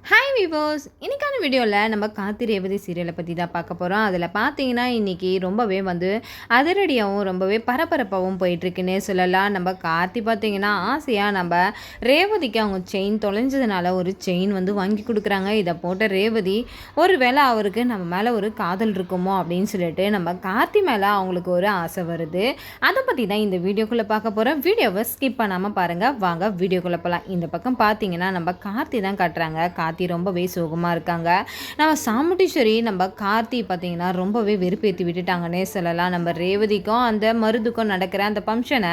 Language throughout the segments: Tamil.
ஹாய் விவோஸ், இன்றைக்கான வீடியோவில் நம்ம கார்த்தி ரேவதி சீரியலை பற்றி தான் பார்க்க போகிறோம். அதில் பார்த்தீங்கன்னா இன்றைக்கி ரொம்பவே அதிரடியாகவும் ரொம்பவே பரபரப்பாகவும் போயிட்டுருக்குன்னே சொல்லலாம். நம்ம கார்த்தி பார்த்தீங்கன்னா ஆசையாக நம்ம ரேவதிக்கு அவங்க செயின் தொலைஞ்சதுனால ஒரு செயின் வாங்கி கொடுக்குறாங்க. இதை போட்ட ரேவதி ஒரு வேளை அவருக்கு நம்ம மேலே ஒரு காதல் இருக்குமோ அப்படின்னு சொல்லிட்டு நம்ம கார்த்தி மேலே அவங்களுக்கு ஒரு ஆசை வருது. அதை பற்றி தான் இந்த வீடியோக்குள்ளே பார்க்க போகிறோம். வீடியோவை ஸ்கிப் பண்ணாமல் பாருங்கள். வாங்க வீடியோக்குள்ளே போகலாம். இந்த பக்கம் பார்த்தீங்கன்னா நம்ம கார்த்தி தான் காட்டுறாங்க. கார்த்தி ரொம்பவே சோகமாக இருக்காங்க. நம்ம சாமுண்டீஸ்வரி நம்ம கார்த்தி பார்த்தீங்கன்னா ரொம்பவே வெறுப்பேற்றி விட்டுட்டாங்கன்னே சொல்லலாம். நம்ம ரேவதிக்கும் அந்த மருதுக்கும் நடக்கிற அந்த ஃபங்க்ஷனை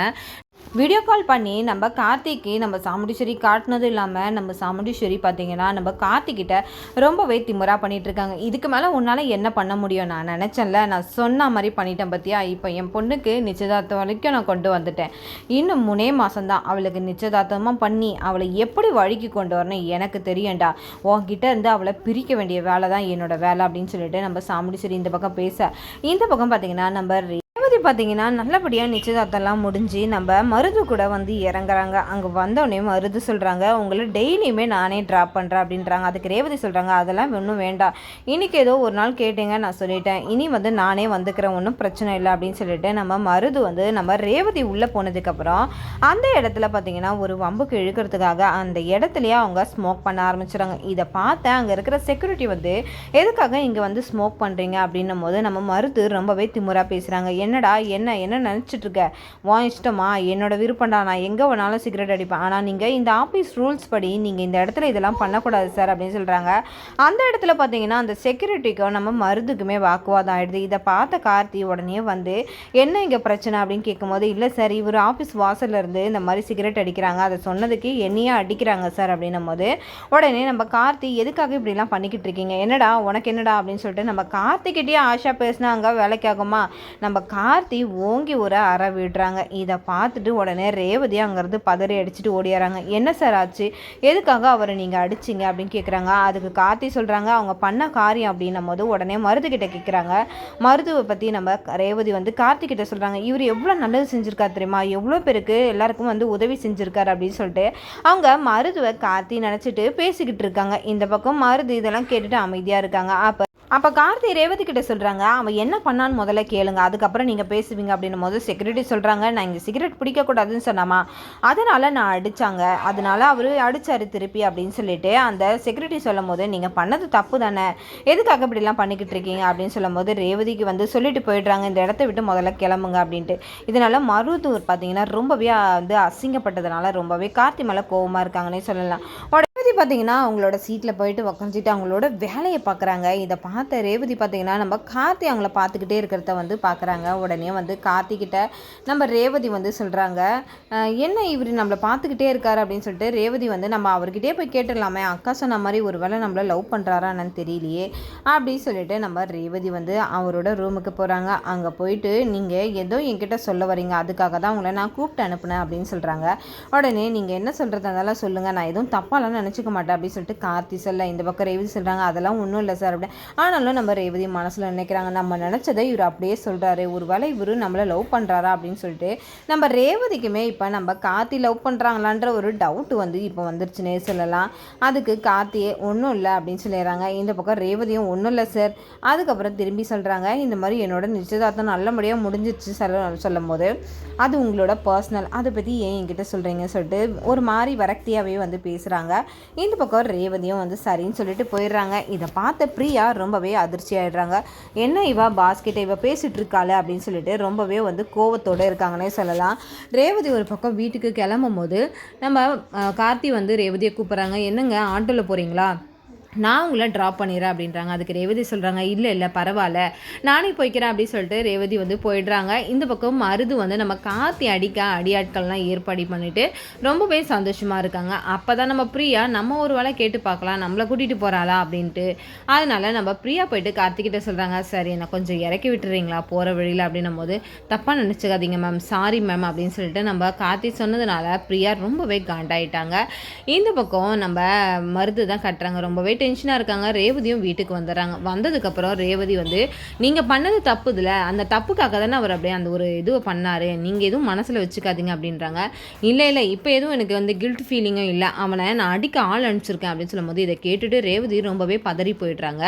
வீடியோ கால் பண்ணி நம்ம கார்த்திக்கு நம்ம சாமுண்டீஸ்வரி காட்டினது இல்லாமல் நம்ம சாமுண்டீஸ்வரி பார்த்தீங்கன்னா நம்ம கார்த்திக்கிட்ட ரொம்பவே திமுறா பண்ணிகிட்ருக்காங்க. இதுக்கு மேலே உன்னால் என்ன பண்ண முடியும்? நான் நினச்சேன்ல, நான் சொன்ன மாதிரி பண்ணிட்டேன் பற்றியா. இப்போ என் பொண்ணுக்கு நிச்சயதார்த்தம் வரைக்கும் நான் கொண்டு வந்துட்டேன். இன்னும் 3 மாதம்தான் அவளுக்கு நிச்சயதார்த்தமாக பண்ணி அவளை எப்படி வழிக்கு கொண்டு வரணும் எனக்கு தெரியும்டா. உன்கிட்ட இருந்து அவளை பிரிக்க வேண்டிய வேலை தான் என்னோட வேலை அப்படின்னு சொல்லிட்டு நம்ம சாமுண்டீஸ்வரி இந்த பக்கம் பேச, இந்த பக்கம் பார்த்தீங்கன்னா நம்ம பார்த்தீங்கன்னா நல்லபடியாக நிச்சயதார்த்தம்லாம் முடிஞ்சு நம்ம மருது கூட இறங்குறாங்க. அங்கே வந்தோடனே மருது சொல்கிறாங்க, உங்களை டெய்லியுமே நானே ட்ராப் பண்ணுறேன் அப்படின்றாங்க. அதுக்கு ரேவதி சொல்கிறாங்க, அதெல்லாம் ஒன்றும் வேண்டாம், இன்றைக்கி ஏதோ ஒரு நாள் கேட்டீங்க, நான் சொல்லிட்டேன், இனி நானே வந்துக்கிறேன், ஒன்றும் பிரச்சனை இல்லை அப்படின்னு சொல்லிட்டு நம்ம மருது நம்ம ரேவதி உள்ளே போனதுக்கப்புறம் அந்த இடத்துல பார்த்தீங்கன்னா ஒரு வம்புக்கு இழுக்கிறதுக்காக அந்த இடத்துலையே அவங்க ஸ்மோக் பண்ண ஆரம்பிச்சுறாங்க. இதை பார்த்து அங்கே இருக்கிற செக்யூரிட்டி எதுக்காக இங்கே ஸ்மோக் பண்ணுறீங்க அப்படின்னும் போது நம்ம மருது ரொம்பவே திமுறா பேசுகிறாங்க. என்னடா என்ன என்ன நினச்சிட்டு இருக்க? உன் இஷ்டமா, என்னோட விருப்பம்டா, நான் எங்கே வேணாலும் சிகரெட் அடிப்பேன், ஆனால் நீங்கள் இந்த ஆஃபீஸ் ரூல்ஸ் படி நீங்கள் இந்த இடத்துல இதெல்லாம் பண்ணக்கூடாது சார் அப்படின்னு சொல்கிறாங்க. அந்த இடத்துல பார்த்தீங்கன்னா அந்த செக்யூரிட்டிக்கும் நம்ம மருதுக்குமே வாக்குவாதம் ஆகிடுது. இதை பார்த்த கார்த்தி உடனே என்ன இங்கே பிரச்சனை அப்படின்னு கேட்கும்போது, இல்லை சார், இவர் ஆஃபீஸ் வாசலில் இருந்து இந்த மாதிரி சிகரெட் அடிக்கிறாங்க, அதை சொன்னதுக்கு என்னையே அடிக்கிறாங்க சார் அப்படின்னும் போது உடனே நம்ம கார்த்தி எதுக்காக இப்படிலாம் பண்ணிக்கிட்டு இருக்கீங்க, என்னடா உனக்கு என்னடா அப்படின்னு சொல்லிட்டு நம்ம கார்த்திக்கிட்டே ஆஷா பேசினாங்க வேலைக்காகுமா. நம்ம கார்த்தி ஓங்கி ஒரு அறை விடுறாங்க. இதை பார்த்துட்டு உடனே ரேவதி அங்கேருந்து பதறி அடிச்சுட்டு ஓடிடுறாங்க. என்ன சார் ஆச்சு, எதுக்காக அவரை நீங்கள் அடிச்சிங்க அப்படின்னு கேட்குறாங்க. அதுக்கு கார்த்தி சொல்கிறாங்க, அவங்க பண்ண காரியம் அப்படின்னும் போது உடனே மருதுகிட்ட கேட்குறாங்க. மருதுவை பற்றி நம்ம ரேவதி கார்த்திகிட்ட சொல்கிறாங்க, இவர் எவ்வளோ நல்லது செஞ்சுருக்காரு தெரியுமா, எவ்வளோ பேருக்கு எல்லாருக்கும் உதவி செஞ்சுருக்காரு அப்படின்னு சொல்லிட்டு அவங்க மருதுவை கார்த்தி நினச்சிட்டு பேசிக்கிட்டு இருக்காங்க. இந்த பக்கம் மருது இதெல்லாம் கேட்டுட்டு அமைதியாக இருக்காங்க. அப்போ கார்த்தி ரேவதி கிட்ட சொல்கிறாங்க, அவன் என்ன பண்ணான்னு முதல்ல கேளுங்க, அதுக்கப்புறம் நீங்கள் பேசுவீங்க அப்படின்னும் போது செக்யூரிட்டி சொல்கிறாங்க, நான் இங்கே சிகரெட் பிடிக்கக்கூடாதுன்னு சொன்னாமா, அதனால் நான் அடித்தாங்க, அதனால அவர் அடித்தார் திருப்பி அப்படின்னு சொல்லிட்டு அந்த செக்யூரிட்டி சொல்லும் போது, நீங்கள் பண்ணது தப்பு தானே, எதுக்காக இப்படிலாம் பண்ணிக்கிட்டு இருக்கீங்க அப்படின்னு சொல்லும் போது ரேவதிக்கு சொல்லிட்டு போயிடுறாங்க, இந்த இடத்த விட்டு முதல்ல கிளம்புங்க அப்படின்ட்டு. இதனால் மருதூர் பார்த்தீங்கன்னா ரொம்பவே அசிங்கப்பட்டதுனால ரொம்பவே கார்த்தி மேலே கோவமாக இருக்காங்கன்னே சொல்லலாம். ரேவதி பார்த்தீங்கன்னா அவங்களோட சீட்டில் போயிட்டு உக்காந்துட்டு அவங்களோட வேலையை பார்க்குறாங்க. இதை பார்த்த ரேவதி பார்த்தீங்கன்னா நம்ம கார்த்தி அவங்கள பார்த்துக்கிட்டே இருக்கிறத பார்க்குறாங்க. உடனே கார்த்திக்கிட்ட நம்ம ரேவதி சொல்கிறாங்க, என்ன இவர் நம்மளை பார்த்துக்கிட்டே இருக்காரு அப்படின்னு சொல்லிட்டு ரேவதி நம்ம அவர்கிட்டே போய் கேட்டுடலாமே, அக்கா சொன்ன மாதிரி ஒரு வேளை நம்மளை லவ் பண்ணுறாரா என்னன்னு தெரியலையே அப்படின்னு சொல்லிட்டு நம்ம ரேவதி அவரோட ரூமுக்கு போகிறாங்க. அங்கே போயிட்டு நீங்கள் ஏதோ என்கிட்ட சொல்ல வரீங்க, அதுக்காக தான் உங்களை நான் கூப்பிட்டு அனுப்புனேன் அப்படின்னு சொல்கிறாங்க. உடனே நீங்கள் என்ன சொல்கிறது அதெல்லாம் சொல்லுங்கள், நான் எதுவும் தப்பாலாம் நினச்சிக்க மாட்டேன் அப்படின்னு சொல்லிட்டு கார்த்தி சொல்ல, இந்த பக்கம் ரேவதி சொல்கிறாங்க, அதெல்லாம் ஒன்றும் இல்லை சார் அப்படின்னு. ஆனாலும் நம்ம ரேவதி மனசில் நினைக்கிறாங்க, நம்ம நினச்சதை இவர் அப்படியே சொல்கிறாரு, ஒரு வேளை இவர் நம்மளை லவ் பண்ணுறாரா அப்படின்னு சொல்லிட்டு நம்ம ரேவதிக்குமே இப்போ நம்ம கார்த்தி லவ் பண்ணுறாங்களான்ற ஒரு டவுட் இப்போ வந்துருச்சுன்னே சொல்லலாம். அதுக்கு கார்த்தியே ஒன்றும் இல்லை அப்படின்னு சொல்லிடுறாங்க. இந்த பக்கம் ரேவதியும் ஒன்றும் இல்லை சார். அதுக்கப்புறம் திரும்பி சொல்கிறாங்க, இந்த மாதிரி என்னோட நிச்சயதார்த்தம் நல்லபடியாக முடிஞ்சிருச்சு சொல்லும் போது, அது உங்களோட பர்சனல், அதை பற்றி ஏன் என்கிட்ட சொல்கிறீங்கன்னு சொல்லிட்டு ஒரு மாதிரி வரக்தியாகவே பேசுகிறாங்க. இந்த பக்கம் ரேவதியும் சரின்னு சொல்லிட்டு போயிடுறாங்க. இதை பார்த்த பிரியா ரொம்பவே அதிர்ச்சி ஆகிடுறாங்க. என்ன இவ பாஸ்கிட்ட இவ பேசிகிட்டு இருக்காளே அப்படின்னு சொல்லிட்டு ரொம்பவே கோவத்தோடு இருக்காங்கன்னே சொல்லலாம். ரேவதி ஒரு பக்கம் வீட்டுக்கு கிளம்பும் போது நம்ம கார்த்தி ரேவதியை கூப்பிட்றாங்க, என்னங்க ஆட்டோவில் போகிறீங்களா, நான் உங்களை ட்ராப் பண்ணிடுறேன் அப்படின்றாங்க. அதுக்கு ரேவதி சொல்கிறாங்க, இல்லை பரவாயில்ல, நானே போய்க்கிறேன் அப்படின்னு சொல்லிட்டு ரேவதி போயிடுறாங்க. இந்த பக்கம் மருது நம்ம கார்த்தி அடியாட்கள்லாம் ஏற்பாடு பண்ணிவிட்டு ரொம்பவே சந்தோஷமாக இருக்காங்க. அப்போ தான் நம்ம பிரியா நம்ம ஒரு வேளை கேட்டு பார்க்கலாம், நம்மளை கூட்டிகிட்டு போகிறாளா அப்படின்ட்டு. அதனால் நம்ம பிரியா போயிட்டு கார்த்திகிட்ட சொல்கிறாங்க, சரி நான் கொஞ்சம் இறக்கி விட்டுறீங்களா போகிற வழியில் அப்படின்னும் போது, தப்பாக நினச்சிக்காதீங்க மேம், சாரி மேம் அப்படின்னு சொல்லிட்டு நம்ம கார்த்தி சொன்னதுனால பிரியா ரொம்பவே காண்டாயிட்டாங்க. இந்த பக்கம் நம்ம மருது தான் கட்டுறாங்க, ரொம்பவே டென்ஷனாக இருக்காங்க. ரேவதியும் வீட்டுக்கு வந்துடுறாங்க. வந்ததுக்கப்புறம் ரேவதி வந்து நீங்கள் பண்ணது தப்புதில்ல, அந்த தப்புக்காக தானே அவர் அப்படியே அந்த ஒரு இதுவை பண்ணார், நீங்கள் எதுவும் மனசில் வச்சுக்காதீங்க அப்படின்றாங்க. இல்லை இல்லை இப்போ எதுவும் எனக்கு வந்து கில்ட் ஃபீலிங்கும் இல்லை, அவனை நான் அடிக்க ஆள் அனுப்பிச்சிருக்கேன் அப்படின்னு சொல்லும்போது இதை கேட்டுட்டு ரேவதி ரொம்பவே பதறி போயிடுறாங்க.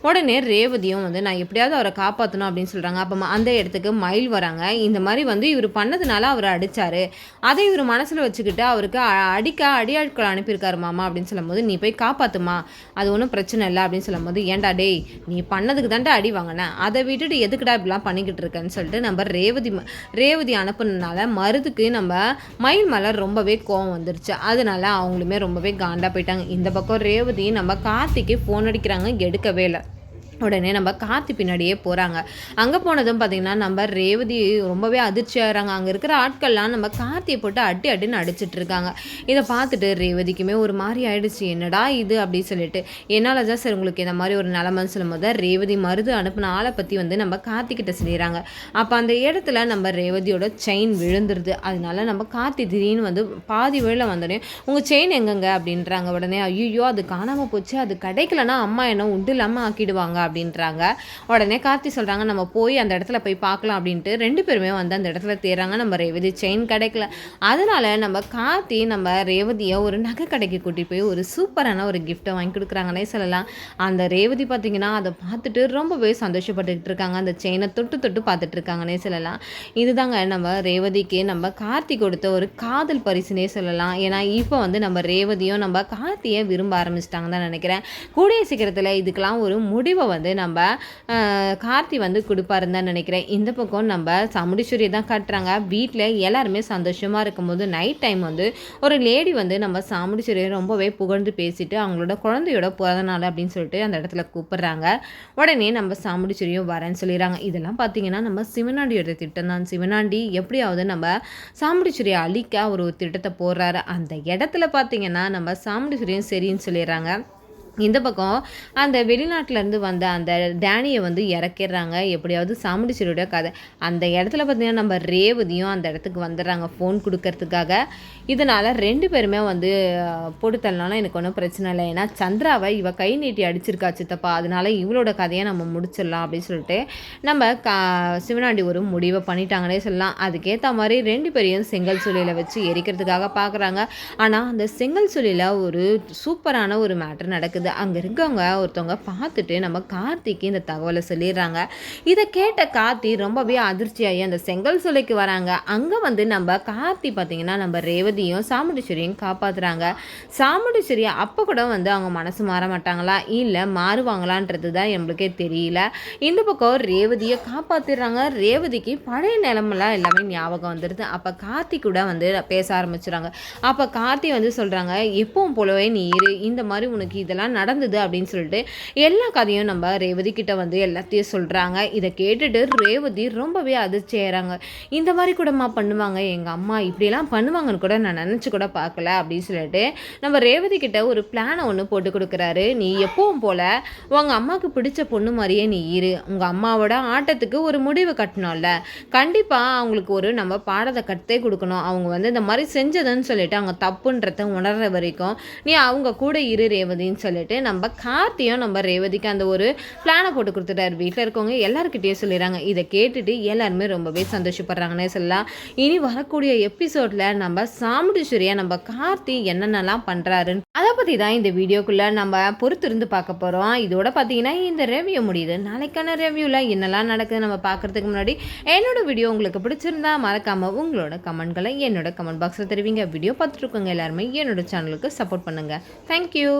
உடனே ரேவதியும் வந்து நான் எப்படியாவது அவரை காப்பாற்றணும் அப்படின்னு சொல்கிறாங்க. அப்போ அந்த இடத்துக்கு மயில் வராங்க. இந்த மாதிரி வந்து இவர் பண்ணதுனால அவரை அடித்தார், அதை இவர் மனசில் வச்சுக்கிட்டு அவருக்கு அடியாட்கள் அனுப்பியிருக்காரு மாமா அப்படின்னு சொல்லும்போது நீ போய் காப்பாற்றுமா, அது ஒன்றும் பிரச்சனை இல்லை அப்படின்னு சொல்லும்போது ஏன்டா டேய் நீ பண்ணதுக்கு தான்டா அடி வாங்கினேன், அதை விட்டுட்டு எதுக்குடா இப்படிலாம் பண்ணிக்கிட்டு இருக்கேன்னு சொல்லிட்டு நம்ம ரேவதி அனுப்புனதுனால மருதுக்கு நம்ம மயில் மேலே ரொம்பவே கோவம் வந்துருச்சு. அதனால அவங்களுமே ரொம்பவே காண்டா போயிட்டாங்க. இந்த பக்கம் ரேவதி நம்ம கார்த்திக்கு ஃபோன் அடிக்கிறாங்க, எடுக்கவே இல்லை. உடனே நம்ம கார்த்தி பின்னாடியே போகிறாங்க. அங்கே போனதும் பார்த்திங்கன்னா நம்ம ரேவதி ரொம்பவே அதிர்ச்சியாகிறாங்க. அங்கே இருக்கிற ஆட்கள்லாம் நம்ம கார்த்தியை போட்டு அடின்னு அடிச்சிட்டு இருக்காங்க. இதை பார்த்துட்டு ரேவதிக்குமே ஒரு மாதிரி ஆயிடுச்சு, என்னடா இது அப்படின்னு சொல்லிட்டு. என்னால் தான் சார் உங்களுக்கு இந்த மாதிரி ஒரு நிலமைன்னு சொல்லும்போது ரேவதி மருது அனுப்பின ஆளை பற்றி வந்து நம்ம கார்த்திக்கிட்ட சொல்லிடுறாங்க. அப்போ அந்த இடத்துல நம்ம ரேவதியோட செயின் விழுந்துருது. அதனால நம்ம கார்த்தி திடீர்னு வந்து பாதி வேளை வந்தோடனே உங்கள் செயின் எங்கங்க அப்படின்றாங்க. உடனே ஐயோ அது காணாமல் போச்சு, அது கிடைக்கலன்னா அம்மா என்ன உண்டு இல்லாமல் ஆக்கிடுவாங்க அப்படின்றாங்க. உடனே கார்த்தி சொல்கிறாங்க நம்ம போய் அந்த இடத்துல போய் பார்க்கலாம் அப்படின்ட்டு 2 பேருமே வந்து அந்த இடத்துல தேடுறாங்க. நம்ம ரேவதி செயின் கிடைக்கல. அதனால நம்ம கார்த்தி நம்ம ரேவதியை ஒரு நகை கடைக்கு கூட்டிகிட்டு போய் ஒரு சூப்பரான ஒரு கிஃப்ட்டை வாங்கி கொடுக்குறாங்கன்னே சொல்லலாம். அந்த ரேவதி பார்த்திங்கன்னா அதை பார்த்துட்டு ரொம்பவே சந்தோஷப்பட்டுக்கிட்டு இருக்காங்க. அந்த செயினை தொட்டு பார்த்துட்டு இருக்காங்கன்னே சொல்லலாம். இதுதாங்க நம்ம ரேவதிக்கு நம்ம கார்த்தி கொடுத்த ஒரு காதல் பரிசுனே சொல்லலாம். ஏன்னா இப்போ வந்து நம்ம ரேவதியும் நம்ம கார்த்தியை விரும்ப ஆரம்பிச்சிட்டாங்க தான் நினைக்கிறேன். கூடிய சீக்கிரத்தில் இதுக்கெல்லாம் ஒரு முடிவை வந்து நம்ம கார்த்தி வந்து கொடுப்பாருன்னு தான் நினைக்கிறேன். இந்த பக்கம் நம்ம சாமுண்டீஸ்வரியை தான் காட்டுறாங்க. வீட்டில் எல்லாருமே சந்தோஷமாக இருக்கும்போது நைட் டைம் வந்து ஒரு லேடி வந்து நம்ம சாமுண்டீஸ்வரியை ரொம்பவே புகழ்ந்து பேசிட்டு அவங்களோட குழந்தையோட பிறந்தநாள் அப்படின்னு சொல்லிட்டு அந்த இடத்துல கூப்பிடுறாங்க. உடனே நம்ம சாமுண்டீஸ்வரியும் வரேன்னு சொல்லிடுறாங்க. இதெல்லாம் பார்த்தீங்கன்னா நம்ம சிவனாண்டியோட திட்டம் தான். சிவனாண்டி எப்படியாவது நம்ம சாமுண்டீஸ்வரியை அழிக்க ஒரு திட்டத்தை போடுறாரு. அந்த இடத்துல பார்த்தீங்கன்னா நம்ம சாமுண்டீஸ்வரியும் சரின்னு சொல்லிடுறாங்க. இந்த பக்கம் அந்த வெளிநாட்டிலேருந்து வந்த அந்த டேனியை வந்து இறக்கிடுறாங்க. எப்படியாவது சாமுண்டீஸ்வரியோட கதை அந்த இடத்துல பார்த்திங்கன்னா நம்ம ரேவதியும் அந்த இடத்துக்கு வந்துடுறாங்க ஃபோன் கொடுக்கறதுக்காக. இதனால் 2 பேருமே வந்து போட்டுத்தரலாம் எனக்கு ஒன்றும் பிரச்சனை இல்லை, ஏன்னா சந்திராவை இவ கை நீட்டி அடிச்சிருக்கா சித்தப்பா, அதனால் இவளோட கதையை நம்ம முடிச்சிடலாம் அப்படின்னு சொல்லிட்டு நம்ம சிவனாண்டி ஒரு முடிவை பண்ணிட்டாங்கன்னே சொல்லலாம். அதுக்கேற்ற மாதிரி 2 பேரையும் செங்கல் சூளையில் வச்சு எரிக்கிறதுக்காக பார்க்குறாங்க. ஆனால் அந்த செங்கல் சூளையில் ஒரு சூப்பரான ஒரு மேட்ரு நடக்குது. அங்கே இருக்கவங்க ஒருத்தவங்க பார்த்துட்டு நம்ம கார்த்திக்கு இந்த தகவலை சொல்லிடுறாங்க. இதை கேட்ட கார்த்தி ரொம்பவே அதிர்ச்சியாகி அந்த செங்கல் சூளைக்கு வராங்க. அங்கே வந்து நம்ம கார்த்தி பார்த்திங்கன்னா நம்ம ரேவதியும் சாமுண்டீஸ்வரியும் காப்பாற்றுறாங்க. சாமுண்டீஸ்வரி அப்போ கூட வந்து அவங்க மனசு மாற மாட்டாங்களா இல்லை மாறுவாங்களான்றது தான் நம்மளுக்கே தெரியல. இந்த பக்கம் ரேவதியை காப்பாற்றிடுறாங்க. ரேவதிக்கு பழைய நிலமெல்லாம் எல்லாமே ஞாபகம் வந்துடுது. அப்போ கார்த்தி கூட வந்து பேச ஆரம்பிச்சுறாங்க. அப்போ கார்த்தி வந்து சொல்கிறாங்க எப்பவும் போலவே நீ இரு, இந்த மாதிரி உனக்கு இதெல்லாம் நடந்தது அப்படின்னு சொல்லிட்டு எல்லா கதையும் நம்ம ரேவதி கிட்ட வந்து எல்லாத்தையும் சொல்கிறாங்க. இதை கேட்டுட்டு ரேவதி ரொம்பவே அதிர்ச்சியாகிறாங்க. இந்த மாதிரி கூடமா பண்ணுவாங்க, எங்கள் அம்மா இப்படிலாம் பண்ணுவாங்கன்னு கூட நான் நினச்சி கூட பார்க்கல அப்படின்னு சொல்லிட்டு நம்ம ரேவதி கிட்ட ஒரு பிளானை ஒன்று போட்டு கொடுக்குறாரு. நீ எப்பவும் போல் உங்கள் அம்மாவுக்கு பிடிச்ச பொண்ணு மாதிரியே நீ இரு, உங்கள் அம்மாவோட ஆட்டத்துக்கு ஒரு முடிவு கட்டணும்ல, கண்டிப்பாக அவங்களுக்கு ஒரு நம்ம பாடத்தை கட்டே கொடுக்கணும், அவங்க வந்து இந்த மாதிரி செஞ்சதுன்னு சொல்லிட்டு அவங்க தப்புன்றத உணர்ற வரைக்கும் நீ அவங்க கூட இரு ரேவதின்னு சொல்லிட்டு நம்ம கார்த்தியும் நம்ம ரேவதிக்கு அந்த ஒரு பிளானை போட்டு கொடுத்துட்டாரு. வீட்டில் இருக்கவங்க எல்லாருக்கிட்டே சொல்லிடுறாங்க. இதை கேட்டுட்டு எல்லாருமே ரொம்பவே சந்தோஷப்படுறாங்கன்னே சொல்லலாம். இனி வரக்கூடிய எபிசோட்ல நம்ம சாமுண்டீஸ்வரியை நம்ம கார்த்தி என்னென்னலாம் பண்ணுறாருன்னு அதை பற்றி தான் இந்த வீடியோக்குள்ளே நம்ம பொறுத்திருந்து பார்க்க போகிறோம். இதோட பார்த்தீங்கன்னா இந்த ரிவ்யூ முடியுது. நாளைக்கான ரிவ்யூவில் என்னெல்லாம் நடக்குது நம்ம பார்க்குறதுக்கு முன்னாடி என்னோட வீடியோ உங்களுக்கு பிடிச்சிருந்தா மறக்காமல் உங்களோட கமெண்ட்களை என்னோட கமெண்ட் பாக்ஸில் தெரிவிங்க. வீடியோ பார்த்துட்டு இருக்கோங்க எல்லாருமே என்னோட சேனலுக்கு சப்போர்ட் பண்ணுங்கள். தேங்க்யூ.